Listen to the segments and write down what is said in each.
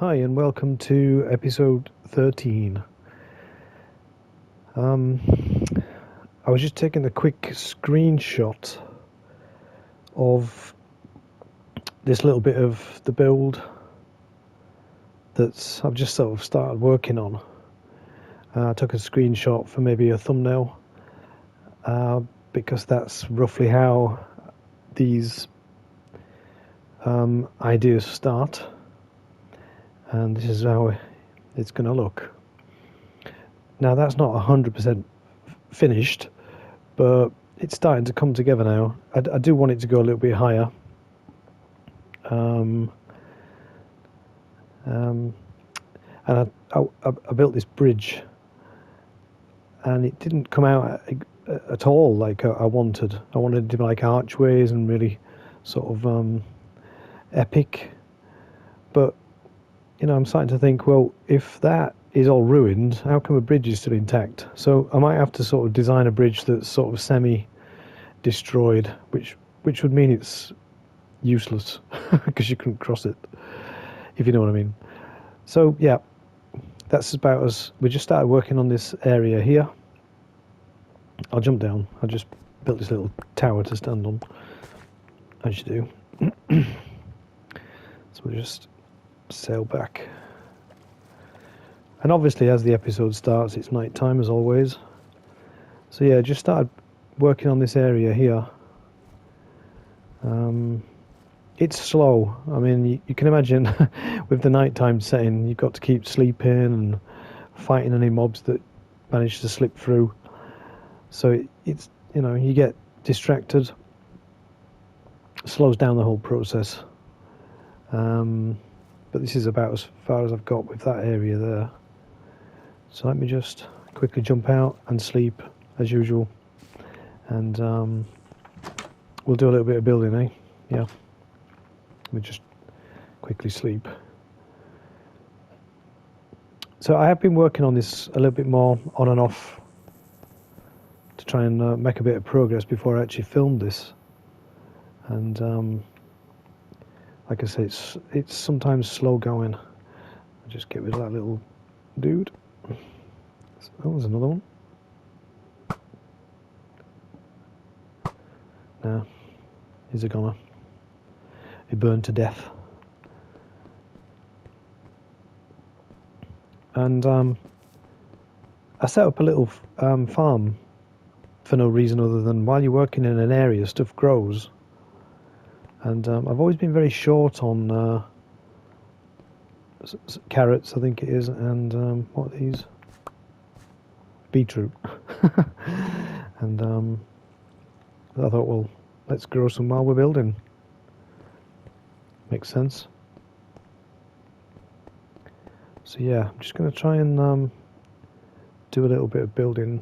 Hi and welcome to episode 13. I was just taking a quick screenshot of this little bit of the build that I've just sort of started working on. I took a screenshot for maybe a thumbnail because that's roughly how these ideas start, and this is how it's going to look. Now that's not 100% finished, but it's starting to come together now. I do want it to go a little bit higher. And I built this bridge, and it didn't come out at all like I wanted. I wanted it to be like archways and really sort of epic. But I'm starting to think, well, if that is all ruined, how come a bridge is still intact? So I might have to sort of design a bridge that's sort of semi-destroyed, which would mean it's useless because you couldn't cross it, if you know what I mean. So yeah, that's about us. We just started working on this area here. I'll jump down. I just built this little tower to stand on, as you do. So we'll just sail back. And obviously as the episode starts, it's night time as always. So yeah, just started working on this area here. It's slow. I mean, you can imagine with the nighttime setting, you've got to keep sleeping and fighting any mobs that manage to slip through. So it's, you get distracted. Slows down the whole process. But this is about as far as I've got with that area there. So let me just quickly jump out and sleep as usual. And we'll do a little bit of building, eh? Yeah. Let me just quickly sleep. So I have been working on this a little bit more on and off to try and make a bit of progress before I actually filmed this. And like I say, it's sometimes slow going. I'll just get rid of that little dude. Oh, there's another one. Nah, he's a goner. He burned to death. And I set up a little farm for no reason other than while you're working in an area, stuff grows. And I've always been very short on carrots, I think it is, and what are these? Beetroot. And I thought, well, let's grow some while we're building. Makes sense. So yeah, I'm just going to try and do a little bit of building,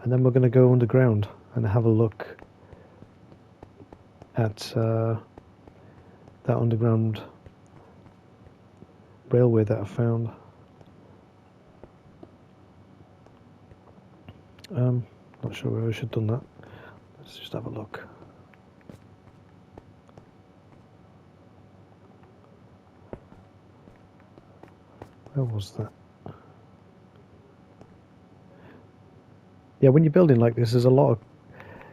and then we're going to go underground and have a look at that underground railway that I found. Not sure where I should have done that. Let's just have a look. Where was that? Yeah, when you're building like this, there's a lot of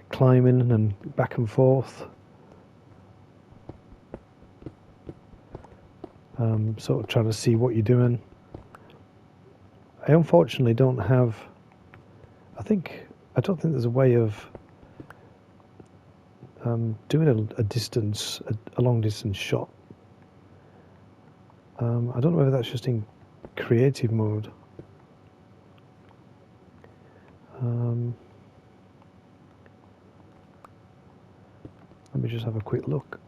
climbing and back and forth. Sort of trying to see what you're doing. I unfortunately don't have... I don't think there's a way of doing a long distance shot. I don't know whether that's just in creative mode. Let me just have a quick look.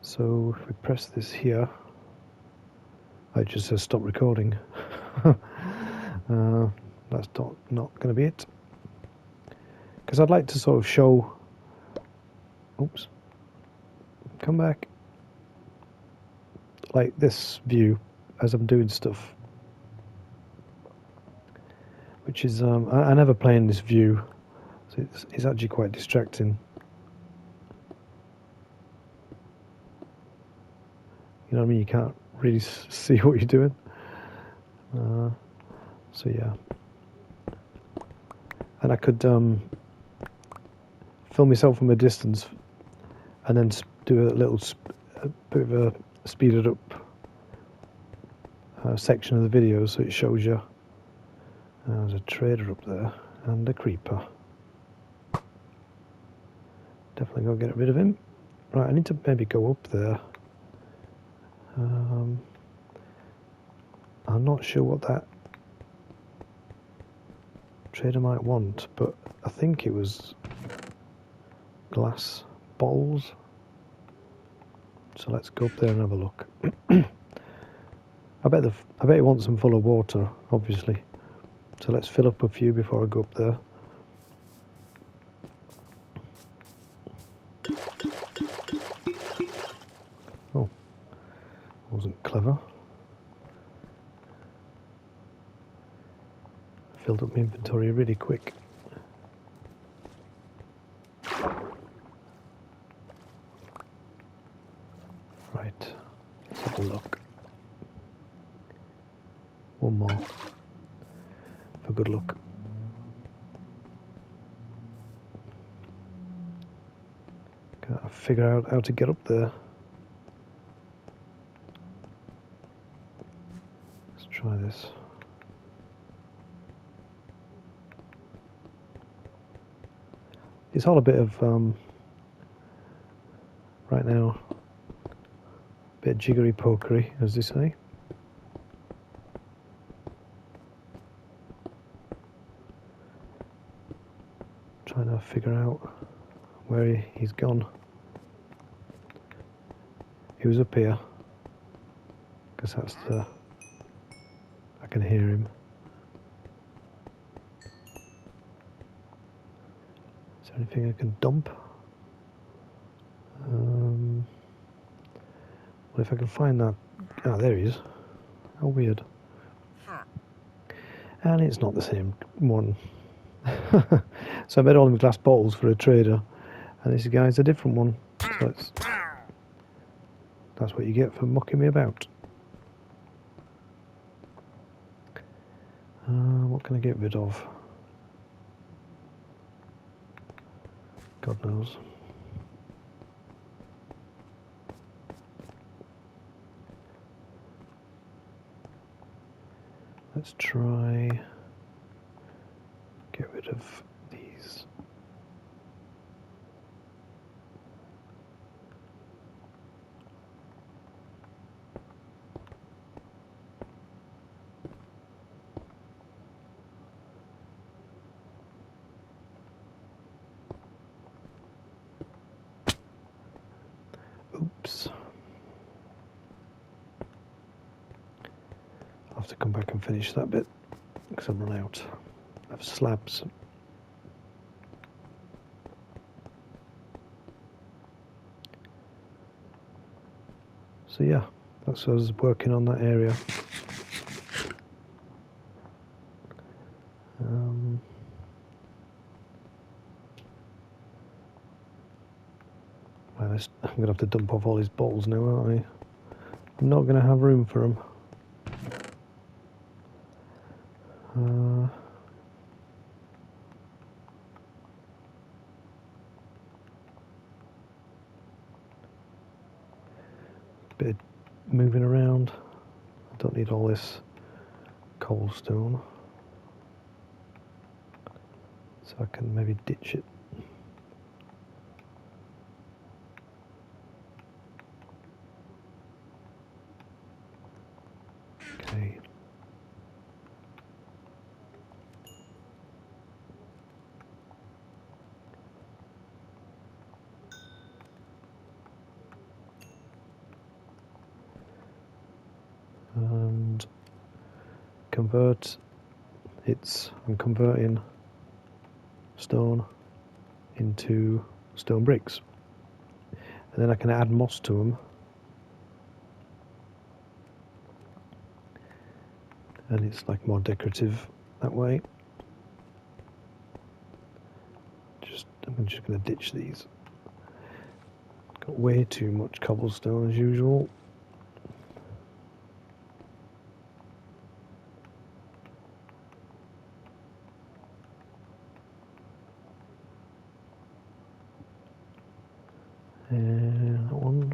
So if we press this here, it just says stop recording. That's not going to be it. Because I'd like to sort of show... Oops. Come back. Like this view as I'm doing stuff. Which is... I never play in this view. So it's actually quite distracting. know what I mean? You can't really see what you're doing. So yeah, and I could film myself from a distance, and then do a bit of a speeded up section of the video, so it shows you. There's a trader up there and a creeper. Definitely gotta get rid of him. Right, I need to maybe go up there. I'm not sure what that trader might want, but I think it was glass bowls. So let's go up there and have a look. I bet he wants them full of water, obviously. So let's fill up a few before I go up there. Oh, wasn't clever. Filled up my inventory really quick. Right, let's have a look. One more for good luck. Gotta figure out how to get up there. Let's try this. It's all a bit of right now, a bit jiggery pokery, as they say. Trying to figure out where he's gone. He was up here, because that's the, I can hear him. Is there anything I can dump? Well, if I can find that, ah, there he is. How weird. And it's not the same one. So I made all them glass bottles for a trader, and this guy's a different one. So that's what you get for mucking me about. What can I get rid of? God knows. Let's try get rid of these. Oops. I'll have to come back and finish that bit because I've run out of slabs. So yeah, that's what I was working on that area. I'm going to have to dump off all these bottles now, aren't I? I'm not going to have room for them. Bit of moving around. I don't need all this cobblestone. So I can maybe ditch it. Okay. And convert, I'm converting stone into stone bricks, and then I can add moss to them, and it's like more decorative that way. I'm just going to ditch these. Got way too much cobblestone as usual. And that one.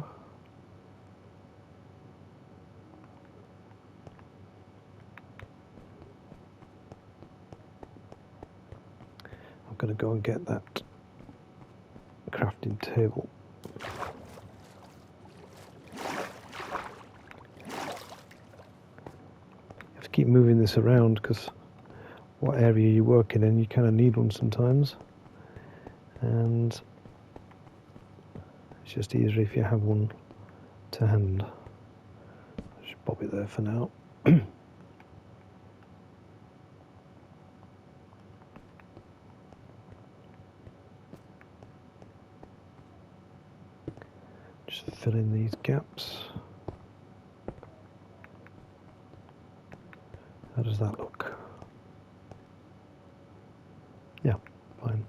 I'm going to go and get that crafting table. You have to keep moving this around because what area you're working in, you kind of need one sometimes. And it's just easier if you have one to hand. I should pop it there for now. Just fill in these gaps. How does that look? Yeah, fine.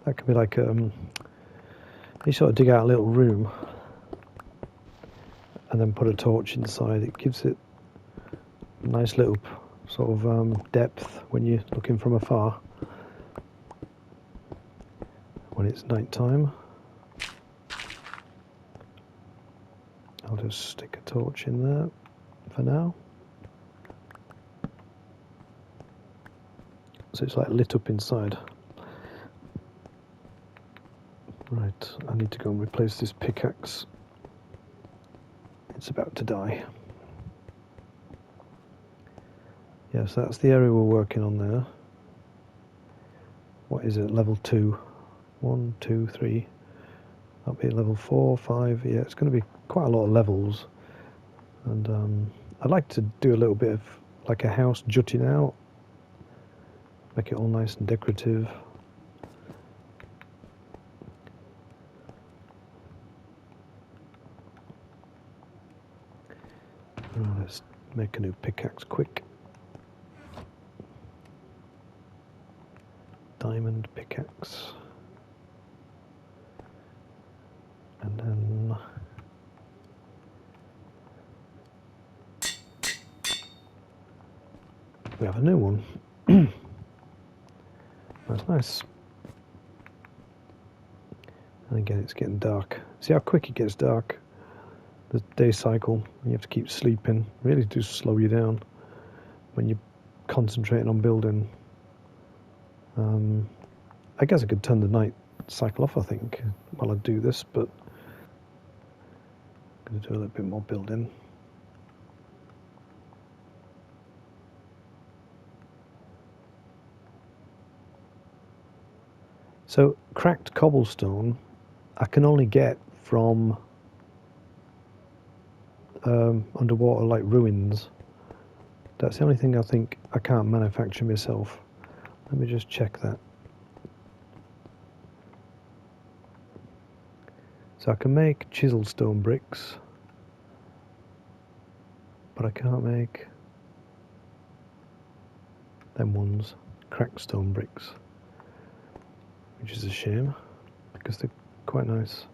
That could be like you sort of dig out a little room and then put a torch inside. It gives it a nice little sort of depth when you're looking from afar when it's night time. I'll just stick a torch in there for now. So it's like lit up inside. Right, I need to go and replace this pickaxe. It's about to die. Yes, that's the area we're working on there. What is it? Level 2. 1, 2, 3. That'll be level 4, 5. Yeah, it's going to be quite a lot of levels. And I'd like to do a little bit of like a house jutting out. Make it all nice and decorative. Let's make a new pickaxe quick. Diamond pickaxe. And then we have a new one. That's nice. And again, it's getting dark. See how quick it gets dark? The day cycle, you have to keep sleeping. Really do slow you down when you're concentrating on building. I guess I could turn the night cycle off, I think, while I do this, but I'm going to do a little bit more building. So, cracked cobblestone, I can only get from underwater, like ruins. That's the only thing I think I can't manufacture myself. Let me just check that. So I can make chiseled stone bricks, but I can't make them ones, cracked stone bricks, which is a shame because they're quite nice.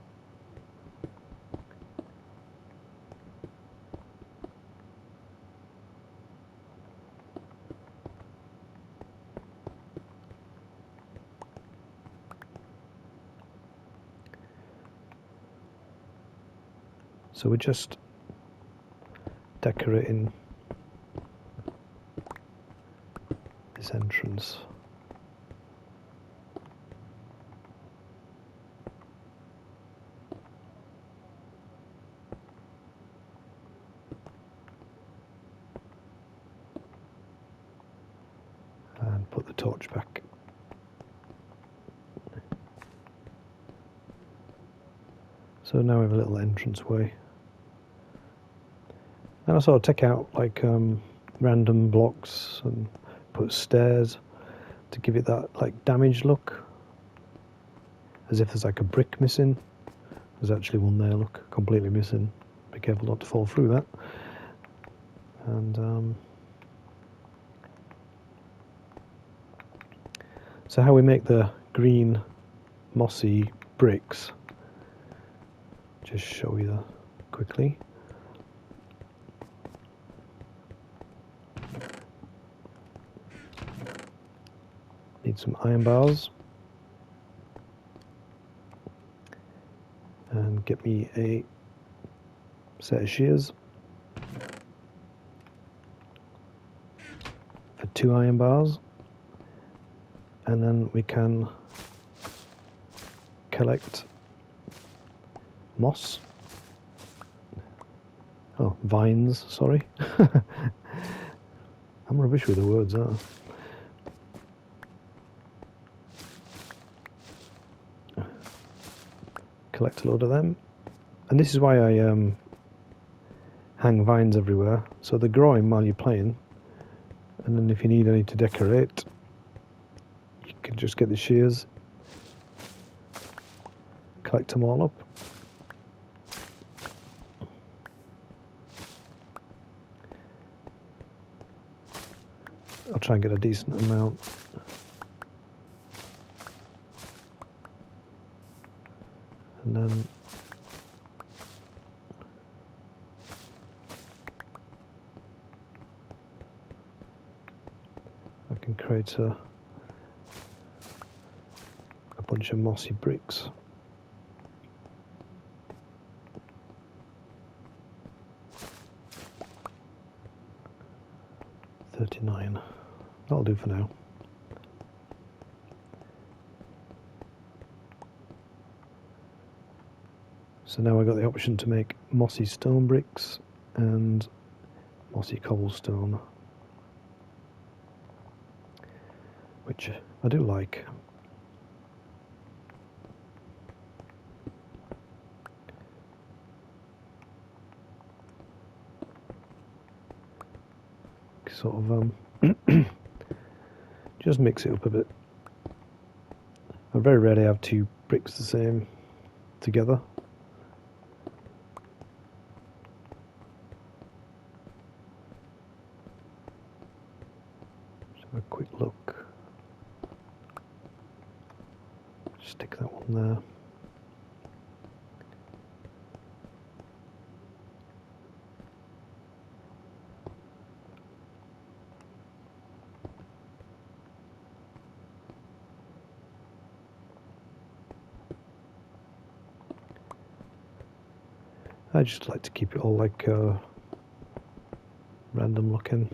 So we're just decorating this entrance. And put the torch back. So now we have a little entranceway. And I sort of take out like random blocks and put stairs to give it that like damaged look, as if there's like a brick missing. There's actually one there, look, completely missing. Be careful not to fall through that. And so how we make the green mossy bricks just show you quickly. Need some iron bars. And get me a set of shears. For 2 iron bars. And then we can collect moss. Oh, vines, sorry. I'm rubbish with the words, aren't I? Collect a load of them. And this is why I hang vines everywhere. So they're growing while you're playing. And then if you need any to decorate, you can just get the shears, collect them all up. I'll try and get a decent amount. And then I can create a bunch of mossy bricks. $39. That'll do for now. So now I've got the option to make mossy stone bricks and mossy cobblestone, which I do like. Sort of just mix it up a bit. I very rarely have 2 bricks the same together. Just have a quick look. Stick that one there. I just like to keep it all like random looking.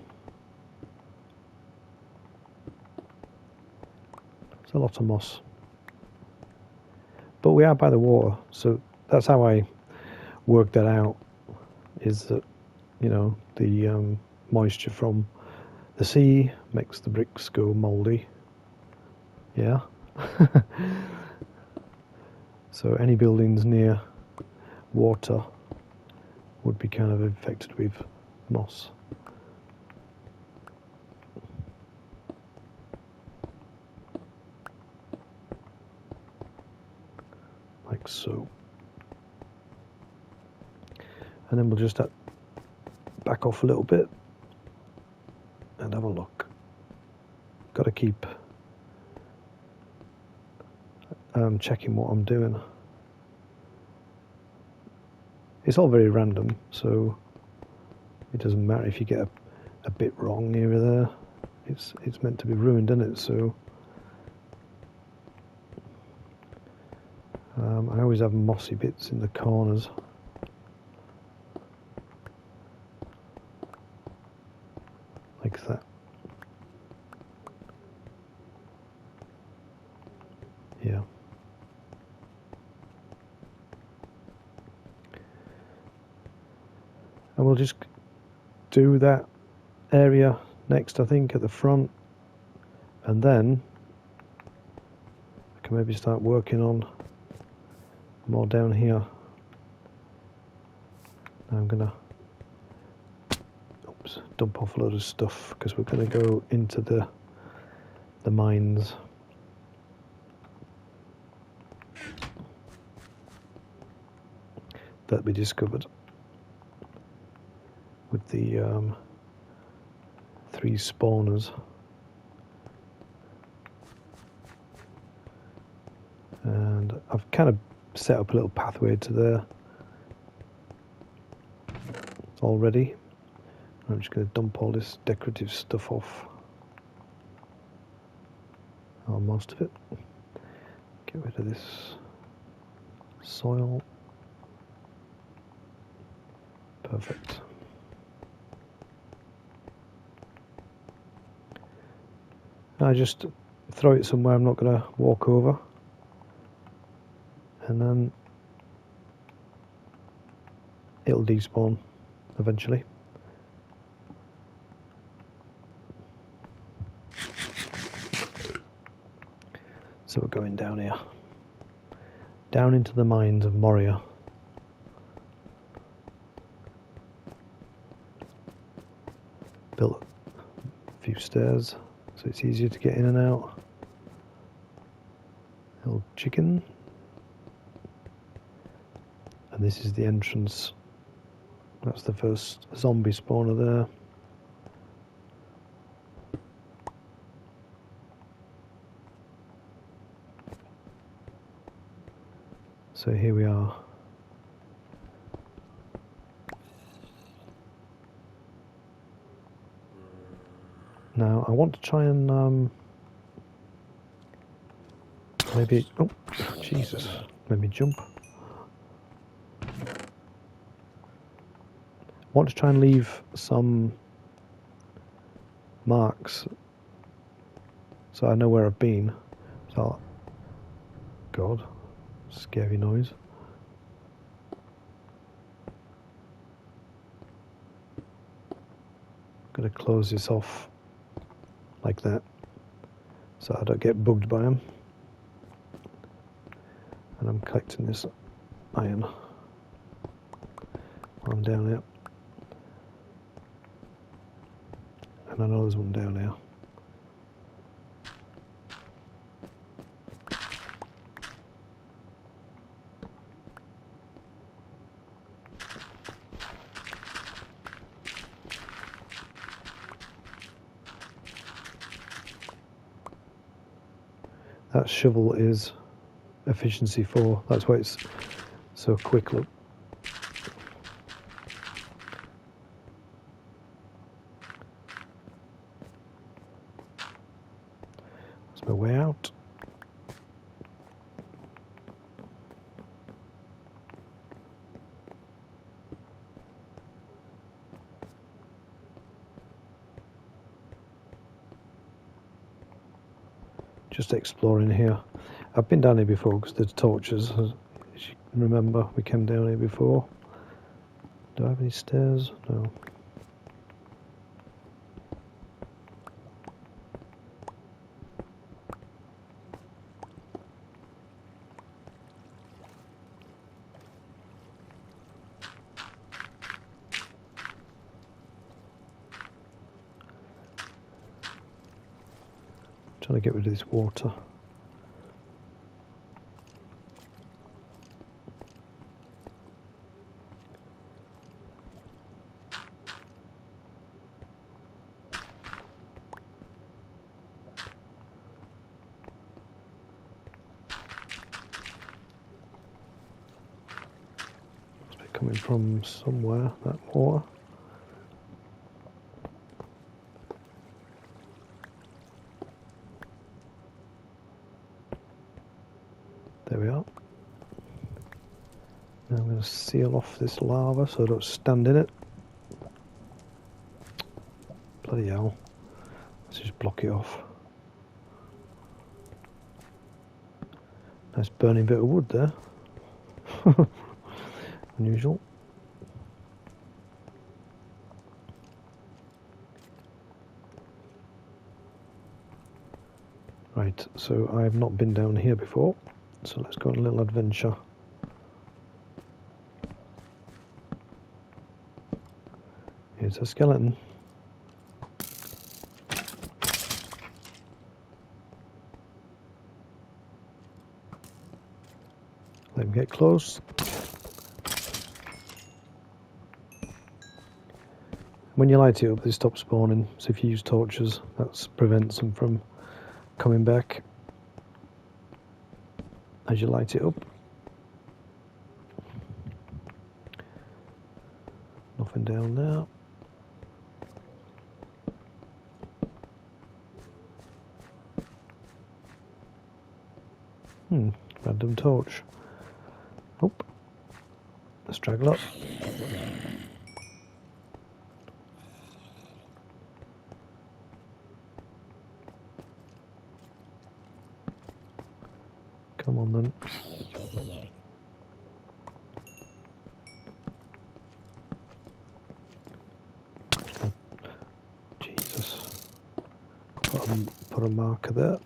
It's a lot of moss. But we are by the water, so that's how I worked that out, is that, you know, the moisture from the sea makes the bricks go mouldy. Yeah. So any buildings near water would be kind of infected with moss. Like so. And then we'll just back off a little bit and have a look. Got to keep checking what I'm doing. It's all very random, so it doesn't matter if you get a bit wrong here or there. It's meant to be ruined, isn't it? So I always have mossy bits in the corners. Like that. Yeah. And we'll just do that area next, I think, at the front, and then I can maybe start working on more down here. Now I'm gonna dump off a load of stuff because we're gonna go into the mines. That we discovered with the 3 spawners. And I've kind of set up a little pathway to there already. I'm just going to dump all this decorative stuff off. Or most of it. Get rid of this soil. Perfect. I just throw it somewhere I'm not going to walk over, and then it'll despawn eventually. So we're going down here, down into the mines of Moria. Built a few stairs so it's easier to get in and out. Little chicken. And this is the entrance. That's the first zombie spawner there. So here we are. Now I want to try and maybe, oh Jesus, let me jump. I want to try and leave some marks so I know where I've been. So, God, scary noise. I'm going to close this off like that so I don't get bugged by them. And I'm collecting this iron while I'm down here. And I know there's one down here. That shovel is efficiency 4. That's why it's so quick. Look. That's my way out. Just exploring here. I've been down here before because there's torches. As you can remember, we came down here before. Do I have any stairs? No. Trying to get rid of this water. Must be coming from somewhere, that water. There we are. Now I'm going to seal off this lava so I don't stand in it. Bloody hell. Let's just block it off. Nice burning bit of wood there. Unusual. Right, so I've not been down here before. So let's go on a little adventure. Here's a skeleton. Let him get close. When you light it up, they stop spawning. So if you use torches, that prevents them from coming back as you light it up. Nothing down there. Random torch. Oh, a straggler. Come on then. Oh, Jesus. Put a marker there.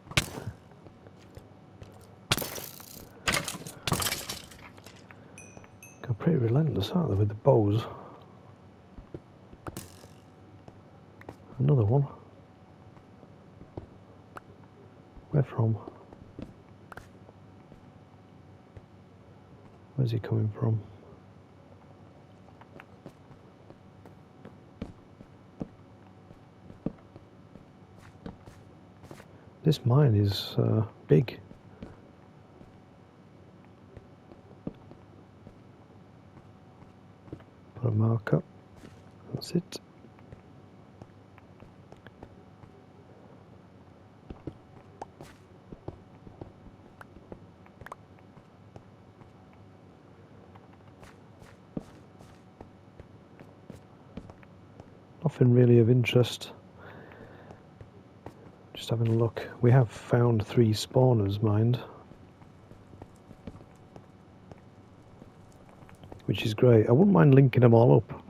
They're pretty relentless, aren't they, with the bows? Another one. Where from? Where's he coming from? This mine is big. Put a marker. That's it. Nothing really of interest. Just having a look. We have found 3 spawners mined, which is great. I wouldn't mind linking them all up,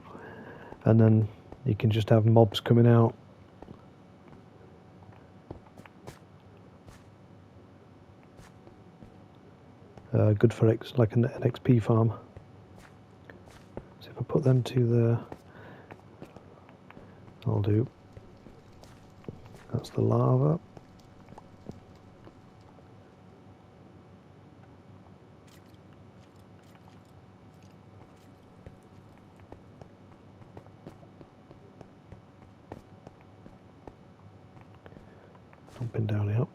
and then you can just have mobs coming out. Good for like an XP farm. So if I put them to the, I'll do. That's the lava. Jumping down here.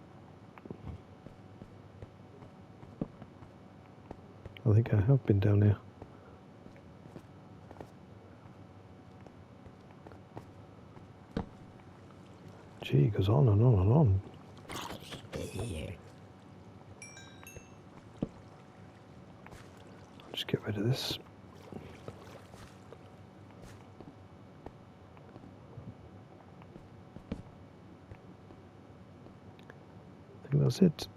I think I have been down here. Gee, it goes on and on and on. I'll just get rid of this. I think that's it.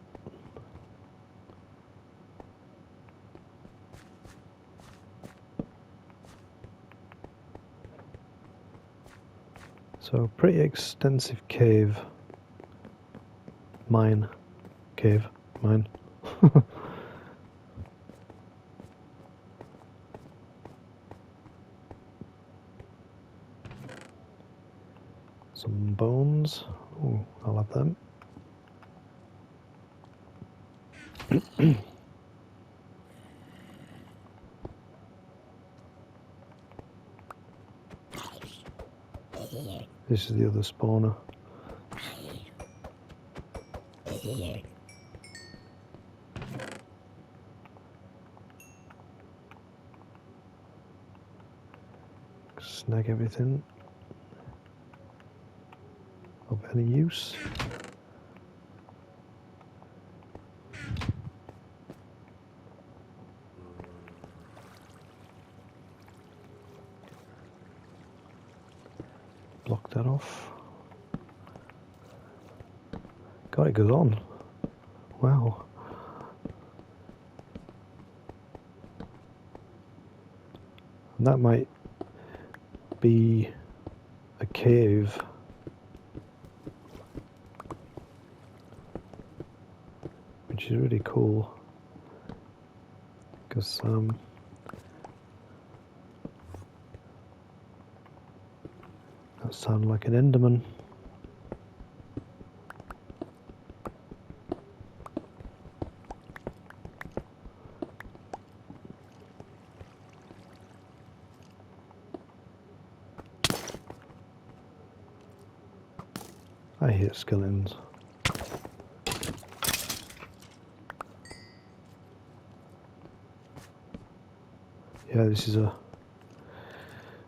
So, pretty extensive cave. Mine. Cave. Mine. Some bones. Oh, I'll have them. This is the other spawner. Snag everything of any use. Block that off. God, it goes on. Wow. And that might be a cave. Which is really cool. Because that sounds like an Enderman. I hate skeletons. Yeah, this is a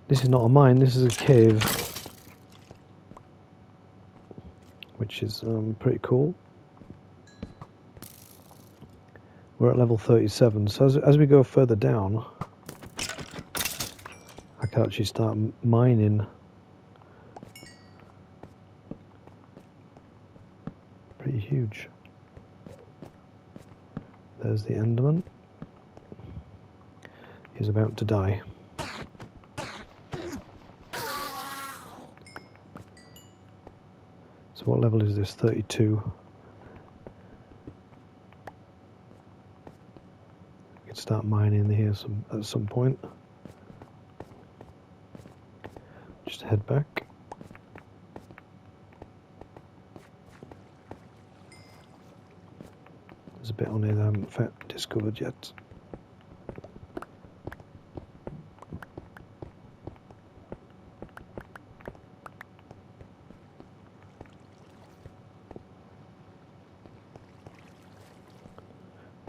This is not a mine, this is a cave, which is pretty cool. We're at level 37, so as we go further down, I can actually start mining. Pretty huge. There's the Enderman. He's about to die. So what level is this? 32. We could start mining here at some point. Just head back. There's a bit on here that I haven't discovered yet.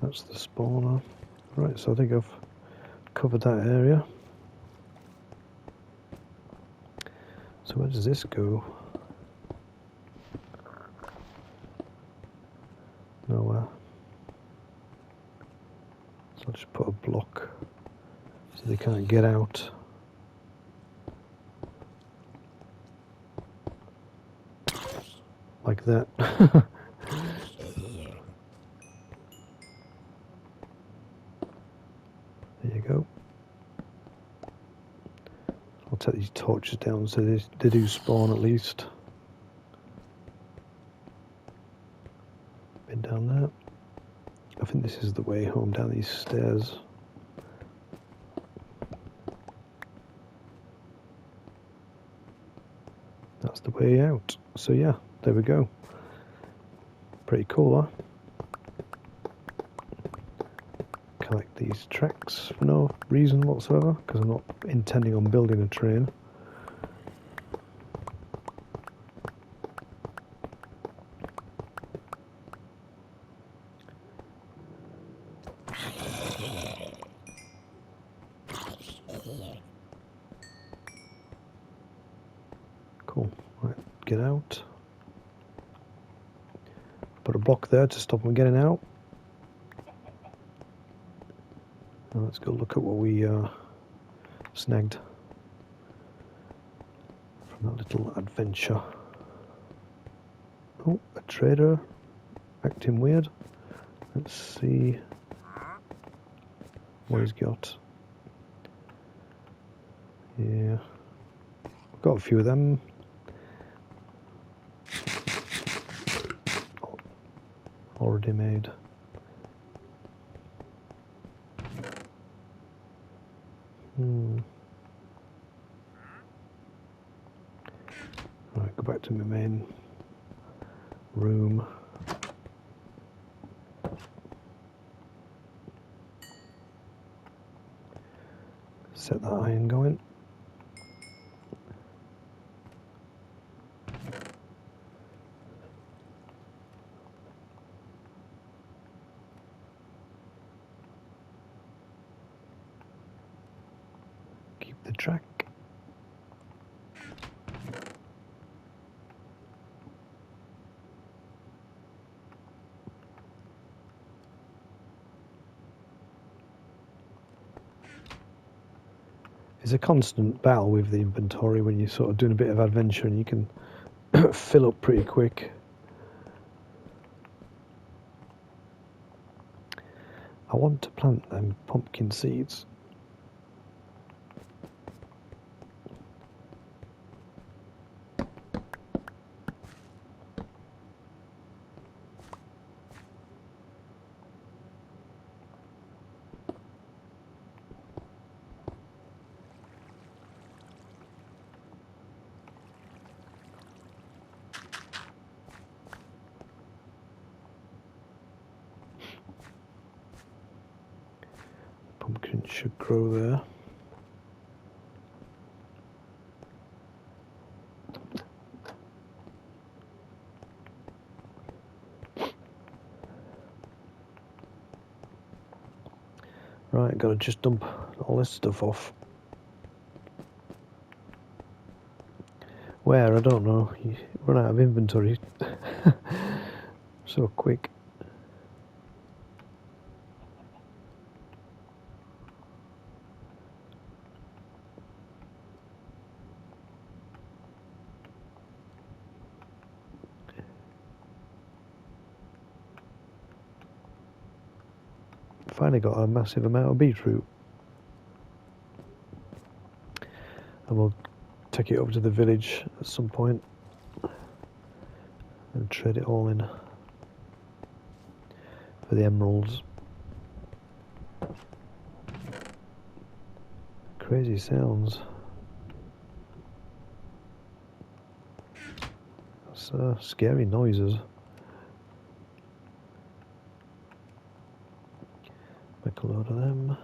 That's the spawner. Right, so I think I've covered that area. So where does this go? Nowhere. So I'll just put a block so they can't get out. Like that. There you go. I'll take these torches down so they do spawn at least. Been down there. I think this is the way home down these stairs. That's the way out. So yeah, there we go. Pretty cool, huh? Collect these tracks for no reason whatsoever, because I'm not intending on building a train. Cool. Right, get out. Put a block there to stop them getting out. Now let's go look at what we snagged from that little adventure. Oh, a trader acting weird. Let's see what he's got. Yeah, I've got a few of them. Already made. Right, go back to my main room. Set that iron going. Keep the track. It's a constant battle with the inventory when you're sort of doing a bit of adventure, and you can fill up pretty quick. I want to plant them pumpkin seeds. Pumpkin should grow there. Right, gotta just dump all this stuff off. Where? I don't know. You run out of inventory so quick. Finally got a massive amount of beetroot. And we'll take it over to the village at some point and trade it all in for the emeralds. Crazy sounds. That's scary noises. Make a load of them.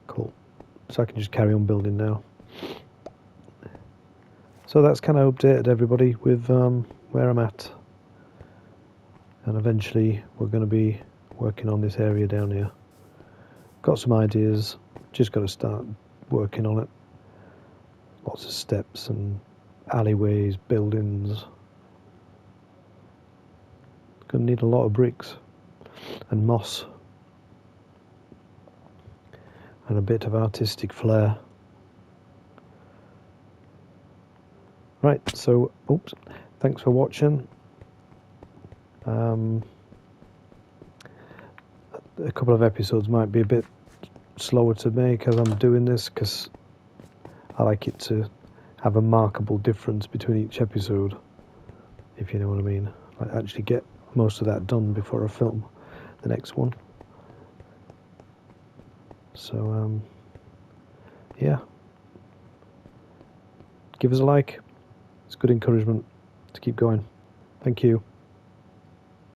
Cool. So I can just carry on building now. So that's kind of updated everybody with where I'm at. And eventually we're going to be working on this area down here. Got some ideas, just got to start working on it. Lots of steps and alleyways, buildings. Going to need a lot of bricks and moss and a bit of artistic flair. Right, so oops, thanks for watching. A couple of episodes might be a bit slower to make as I'm doing this, because I like it to have a markable difference between each episode, if you know what I mean. I actually get most of that done before I film the next one. So yeah, give us a like. It's good encouragement to keep going. Thank you.